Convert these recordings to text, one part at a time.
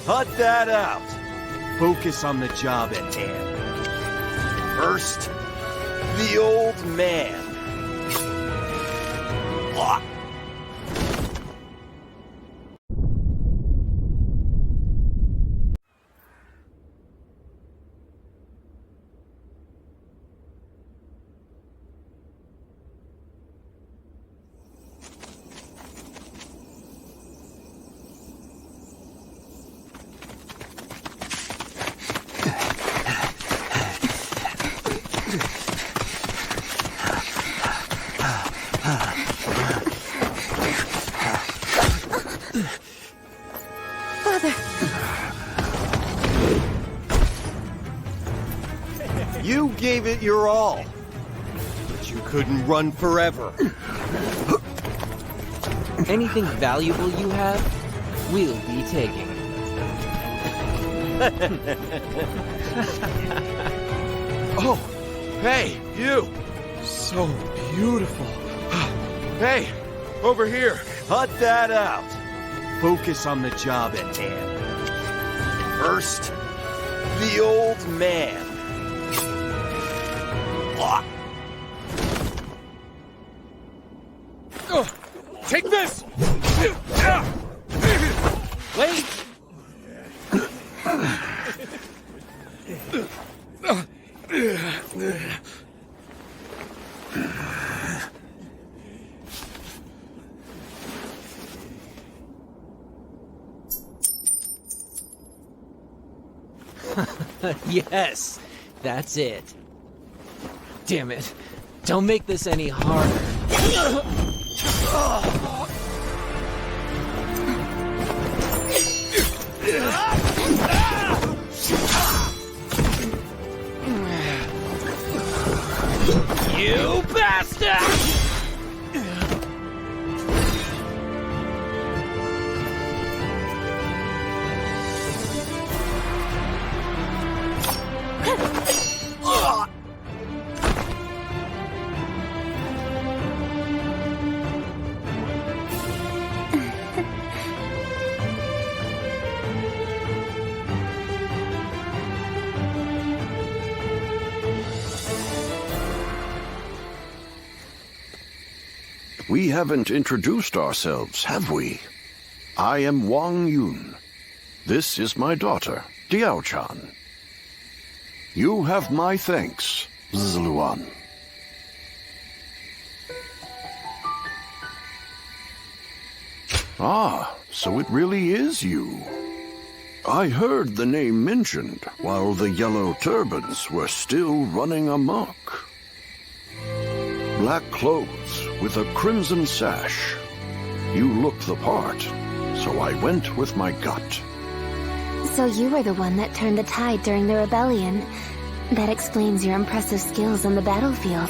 Cut that out. Focus on the job at hand. First, the old man. Ah. You gave it your all, but you couldn't run forever. Anything valuable you have, we'll be taking. Oh, hey, you! So beautiful. Hey, over here. Cut that out. Focus on the job at hand. First, the old man. Take this! Wait! Yes, that's it. Damn it. Don't make this any harder. You bastard! We haven't introduced ourselves, have we? I am Wang Yun. This is my daughter, Diao Chan. You have my thanks, Zluan. Ah, so it really is you. I heard the name mentioned while the yellow turbans were still running amok. Black clothes with a crimson sash. You look the part, so I went with my gut. So you were the one that turned the tide during the rebellion. That explains your impressive skills on the battlefield.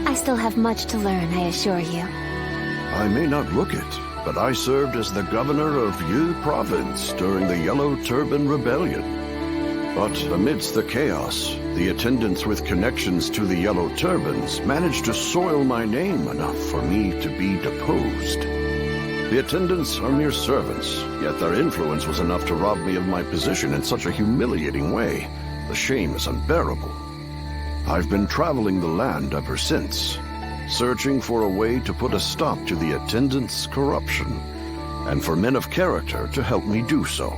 I still have much to learn, I assure you. I may not look it, but I served as the governor of Yi province during the Yellow Turban Rebellion. But amidst the chaos, the attendants with connections to the Yellow Turbans managed to soil my name enough for me to be deposed. The attendants are mere servants, yet their influence was enough to rob me of my position in such a humiliating way. The shame is unbearable. I've been traveling the land ever since, searching for a way to put a stop to the attendants' corruption, and for men of character to help me do so.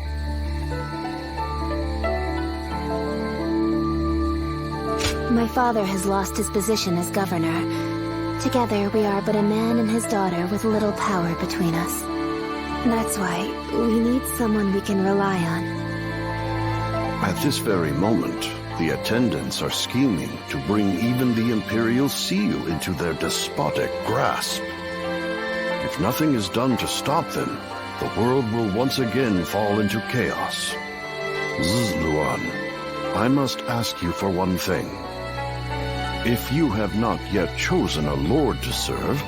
My father has lost his position as governor. Together, we are but a man and his daughter with little power between us. That's why we need someone we can rely on. At this very moment, the attendants are scheming to bring even the Imperial Seal into their despotic grasp. If nothing is done to stop them, the world will once again fall into chaos. Zluan, I must ask you for one thing. If you have not yet chosen a lord to serve,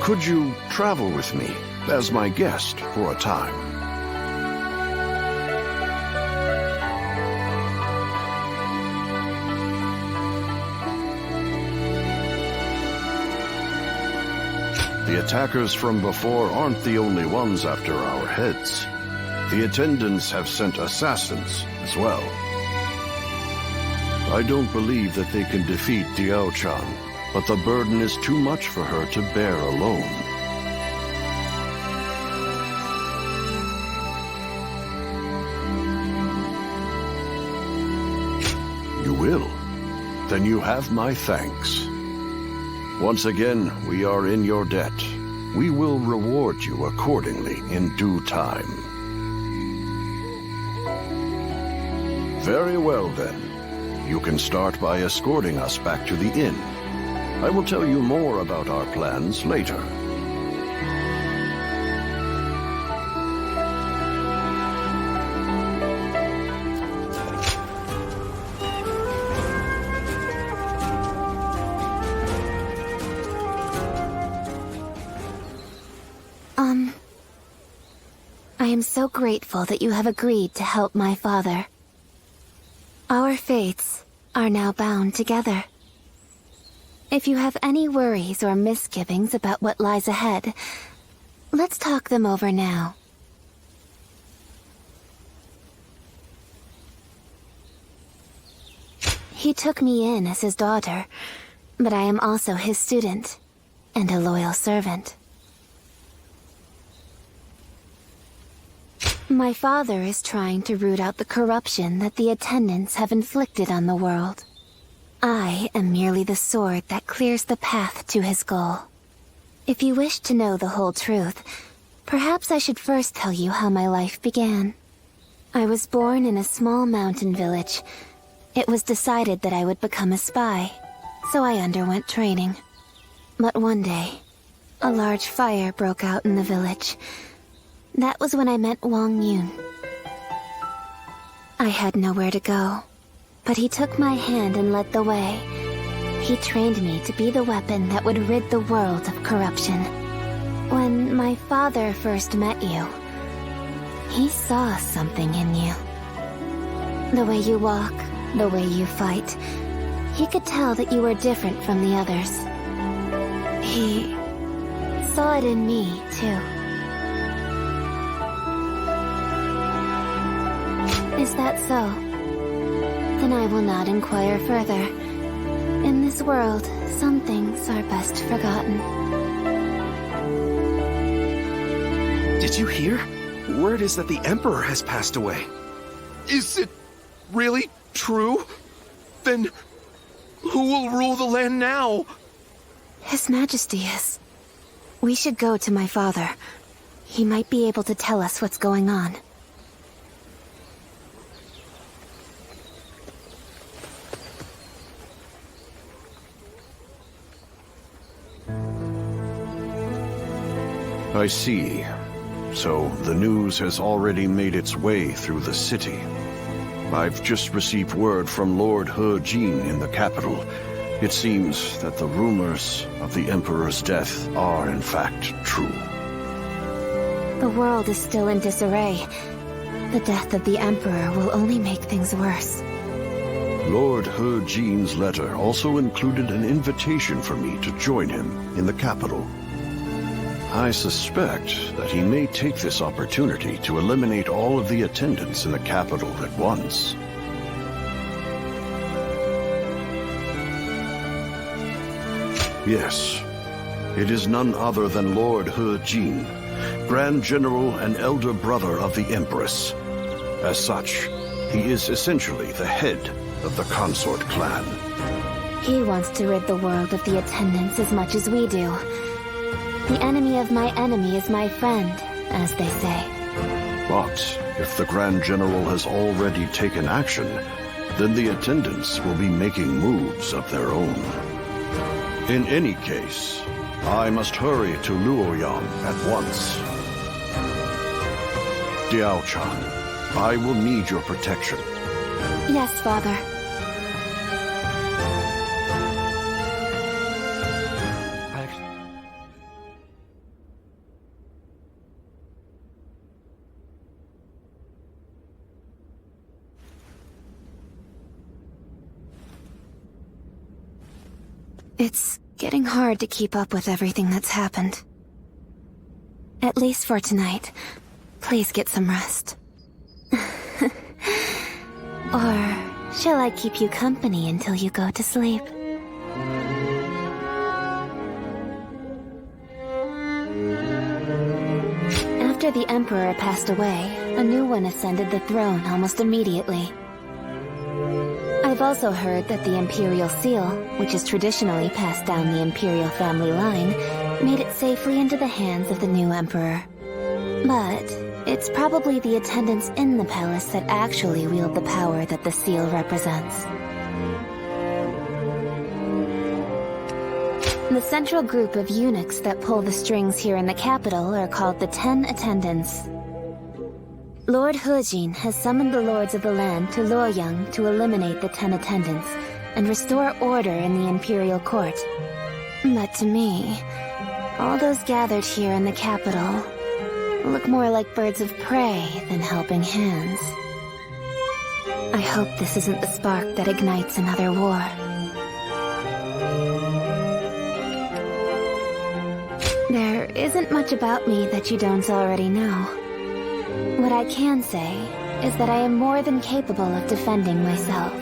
could you travel with me as my guest for a time? The attackers from before aren't the only ones after our heads. The attendants have sent assassins as well. I don't believe that they can defeat Diao Chan, but the burden is too much for her to bear alone. You will? Then you have my thanks. Once again, we are in your debt. We will reward you accordingly in due time. Very well, then. You can start by escorting us back to the inn. I will tell you more about our plans later. I am so grateful that you have agreed to help my father. Our fates are now bound together. If you have any worries or misgivings about what lies ahead, let's talk them over now. He took me in as his daughter, but I am also his student and a loyal servant. My father is trying to root out the corruption that the attendants have inflicted on the world. I am merely the sword that clears the path to his goal. If you wish to know the whole truth, perhaps I should first tell you how my life began. I was born in a small mountain village. It was decided that I would become a spy, so I underwent training. But one day, a large fire broke out in the village. That was when I met Wang Yun. I had nowhere to go, but he took my hand and led the way. He trained me to be the weapon that would rid the world of corruption. When my father first met you, he saw something in you. The way you walk, the way you fight, he could tell that you were different from the others. He saw it in me, too. Is that so? Then I will not inquire further. In this world, some things are best forgotten. Did you hear? Word is that the Emperor has passed away. Is it really true? Then who will rule the land now? His Majesty is. We should go to my father. He might be able to tell us what's going on. I see. So the news has already made its way through the city. I've just received word from Lord He Jin in the capital. It seems that the rumors of the Emperor's death are in fact true. The world is still in disarray. The death of the Emperor will only make things worse. Lord He Jin's letter also included an invitation for me to join him in the capital. I suspect that he may take this opportunity to eliminate all of the attendants in the capital at once. Yes, it is none other than Lord He Jin, Grand General and elder brother of the Empress. As such, he is essentially the head of the consort clan. He wants to rid the world of the attendants as much as we do. The enemy of my enemy is my friend, as they say. But if the Grand General has already taken action, then the attendants will be making moves of their own. In any case, I must hurry to Luoyang at once. Diao Chan, I will need your protection. Yes, Father. It's getting hard to keep up with everything that's happened. At least for tonight. Please get some rest. Or shall I keep you company until you go to sleep? After the Emperor passed away, a new one ascended the throne almost immediately. I've also heard that the Imperial Seal, which is traditionally passed down the Imperial family line, made it safely into the hands of the new Emperor. But it's probably the attendants in the palace that actually wield the power that the seal represents. The central group of eunuchs that pull the strings here in the capital are called the 10 Attendants. Lord Hejin has summoned the lords of the land to Luoyang to eliminate the 10 Attendants and restore order in the imperial court. But to me, all those gathered here in the capital look more like birds of prey than helping hands. I hope this isn't the spark that ignites another war. There isn't much about me that you don't already know. What I can say is that I am more than capable of defending myself.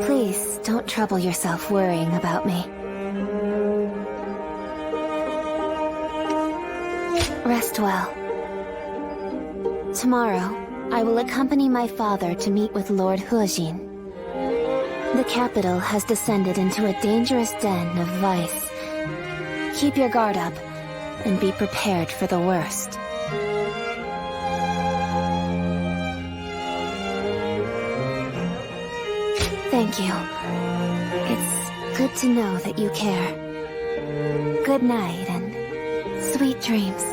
Please don't trouble yourself worrying about me. Rest well. Tomorrow, I will accompany my father to meet with Lord Hejin. The capital has descended into a dangerous den of vice. Keep your guard up, and be prepared for the worst. Thank you. It's good to know that you care. Good night, and sweet dreams.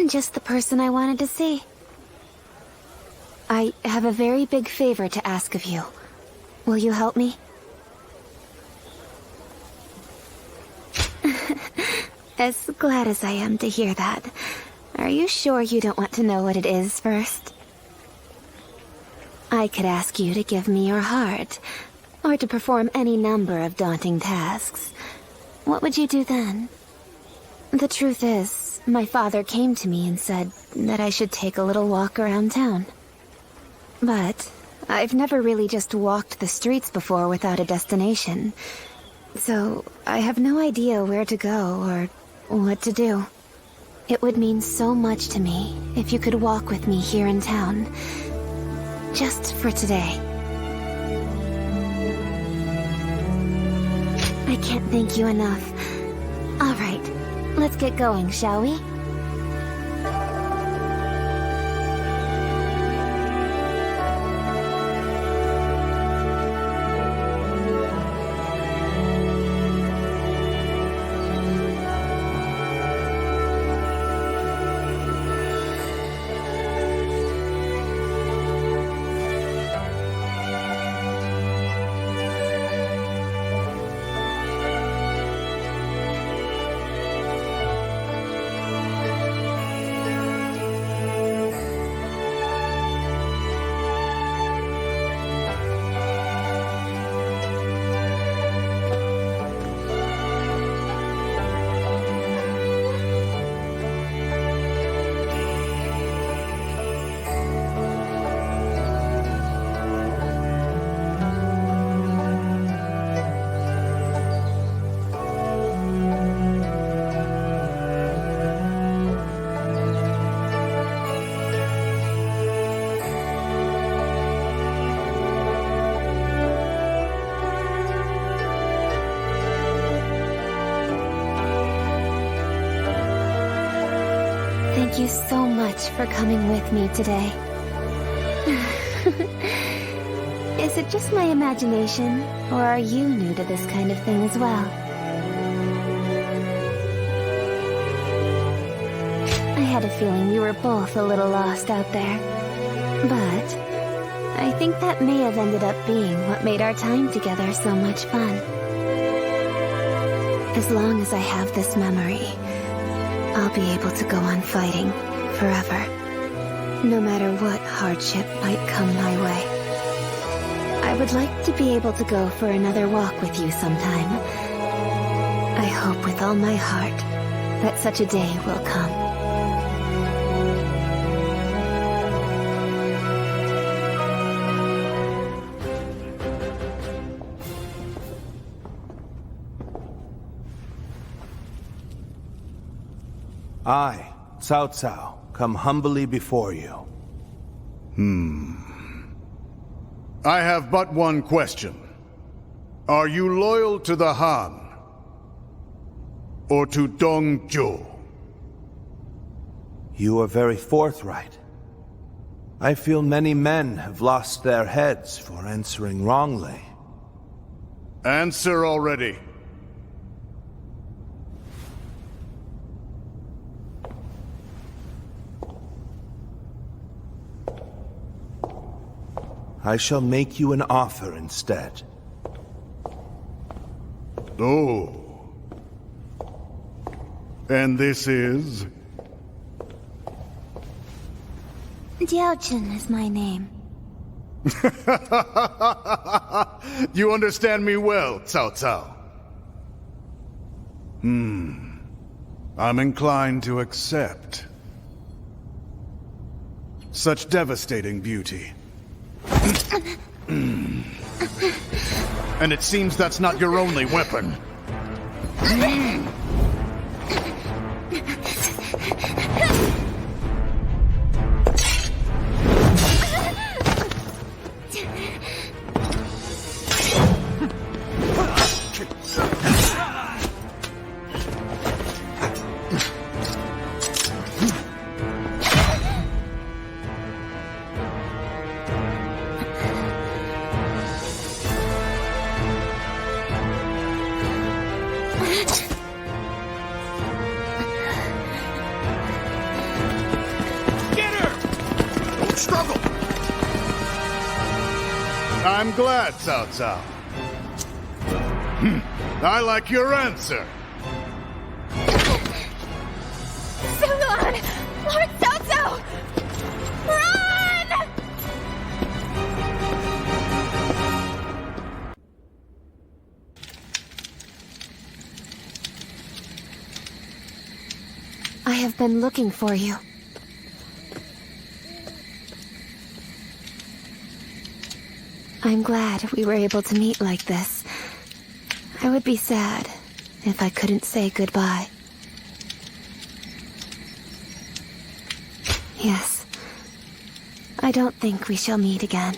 Just the person I wanted to see. I have a very big favor to ask of you. Will you help me? As glad as I am to hear that. Are you sure you don't want to know what it is first? I could ask you to give me your heart, or to perform any number of daunting tasks. What would you do then? The truth is, my father came to me and said that I should take a little walk around town. But I've never really just walked the streets before without a destination. So I have no idea where to go or what to do. It would mean so much to me if you could walk with me here in town. Just for today. I can't thank you enough. All right. Let's get going, shall we? Thank you so much for coming with me today. Is it just my imagination, or are you new to this kind of thing as well? I had a feeling we were both a little lost out there. But I think that may have ended up being what made our time together so much fun. As long as I have this memory, I'll be able to go on fighting forever, no matter what hardship might come my way. I would like to be able to go for another walk with you sometime. I hope with all my heart that such a day will come. I, Cao Cao, come humbly before you. I have but one question. Are you loyal to the Han? Or to Dong Zhuo? You are very forthright. I feel many men have lost their heads for answering wrongly. Answer already. I shall make you an offer instead. Oh. And this is? Diao Chan is my name. You understand me well, Cao Cao. I'm inclined to accept. Such devastating beauty. And it seems that's not your only weapon. I'm glad, Cao Cao. I like your answer. Sulon! Lord Cao Cao! Run! I have been looking for you. I'm glad we were able to meet like this. I would be sad if I couldn't say goodbye. Yes. I don't think we shall meet again.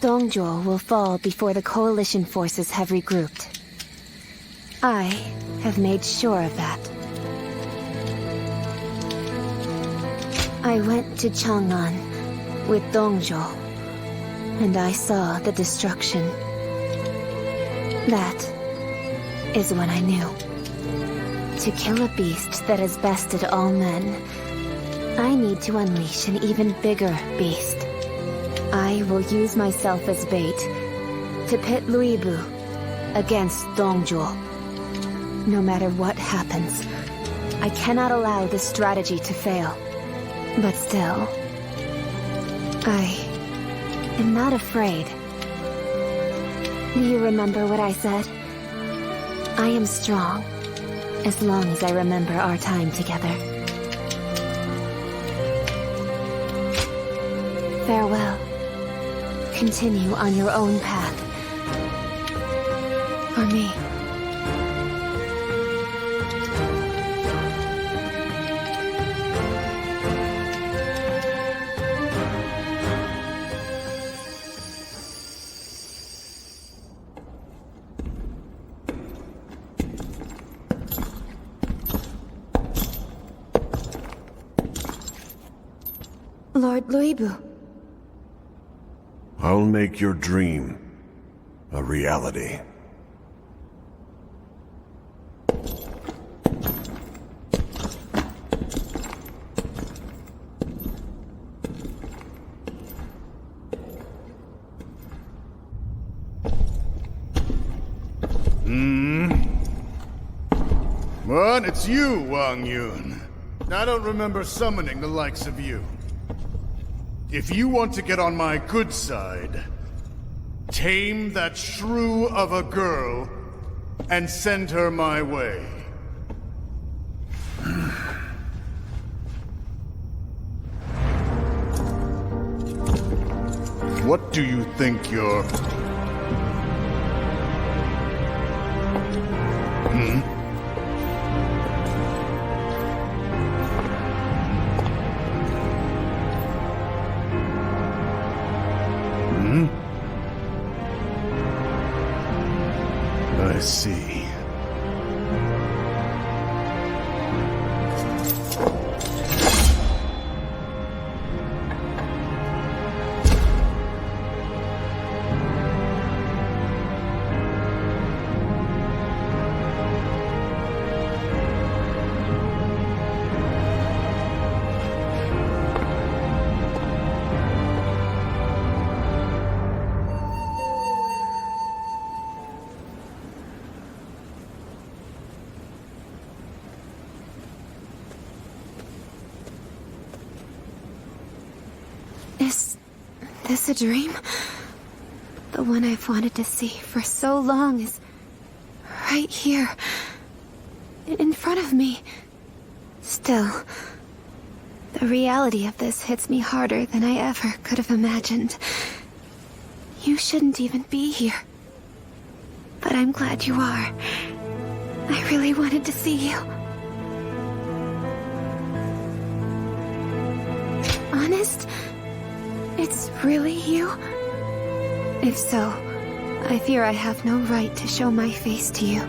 Dong Zhuo will fall before the coalition forces have regrouped. I have made sure of that. I went to Chang'an with Dong Zhuo, and I saw the destruction. That is when I knew. To kill a beast that has bested all men, I need to unleash an even bigger beast. I will use myself as bait to pit Lui Bu against Dong Zhuo. No matter what happens, I cannot allow this strategy to fail. But still, I am not afraid. Do you remember what I said? I am strong, as long as I remember our time together. Farewell. Continue on your own path. For me. Lord Lui Bu. I'll make your dream a reality. What? It's you, Wang Yun. I don't remember summoning the likes of you. If you want to get on my good side, tame that shrew of a girl and send her my way. What do you think you're... I see. Is this a dream? The one I've wanted to see for so long is right here, in front of me. Still, the reality of this hits me harder than I ever could have imagined. You shouldn't even be here. But I'm glad you are. I really wanted to see you. Honest? It's really you? If so, I fear I have no right to show my face to you.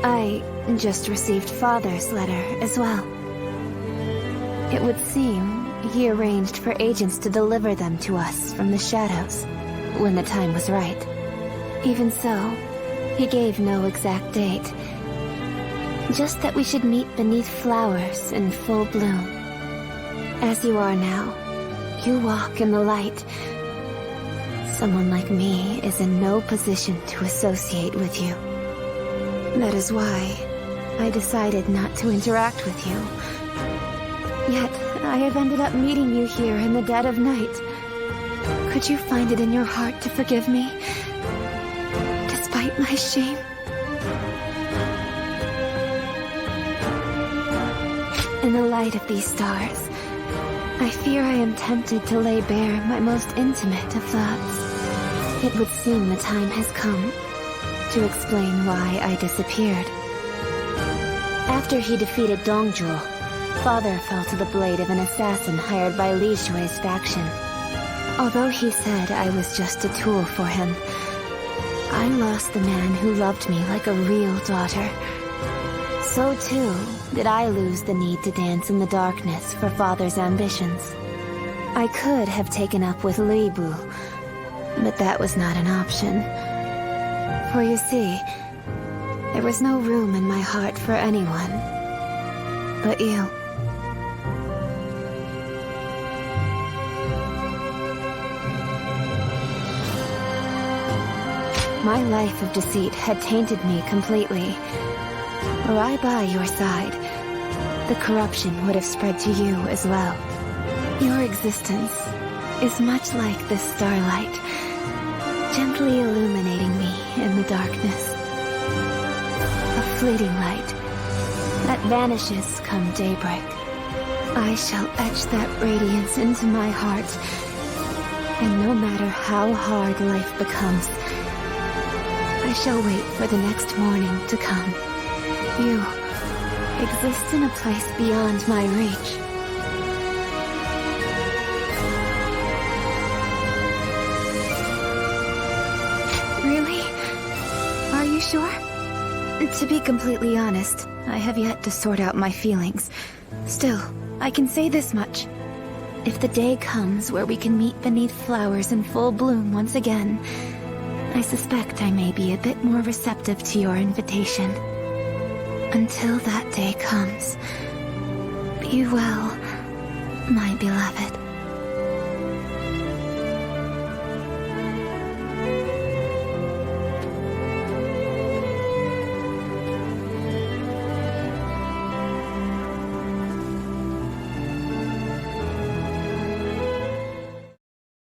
I just received Father's letter as well. It would seem he arranged for agents to deliver them to us from the shadows when the time was right. Even so, he gave no exact date. Just that we should meet beneath flowers in full bloom. As you are now, you walk in the light. Someone like me is in no position to associate with you. That is why I decided not to interact with you. Yet, I have ended up meeting you here in the dead of night. Could you find it in your heart to forgive me? Despite my shame? In the light of these stars, I fear I am tempted to lay bare my most intimate of thoughts. It would seem the time has come to explain why I disappeared. After he defeated Dong Zhuo, Father fell to the blade of an assassin hired by Li Shui's faction. Although he said I was just a tool for him, I lost the man who loved me like a real daughter. So too did I lose the need to dance in the darkness for Father's ambitions. I could have taken up with Li Bu, but that was not an option. For you see, there was no room in my heart for anyone but you. My life of deceit had tainted me completely. Were I by your side, the corruption would have spread to you as well. Your existence is much like this starlight, gently illuminating me in the darkness. A fleeting light that vanishes come daybreak. I shall etch that radiance into my heart, and no matter how hard life becomes, I shall wait for the next morning to come. You exist in a place beyond my reach. Really? Are you sure? To be completely honest, I have yet to sort out my feelings. Still, I can say this much. If the day comes where we can meet beneath flowers in full bloom once again, I suspect I may be a bit more receptive to your invitation. Until that day comes, be well, my beloved.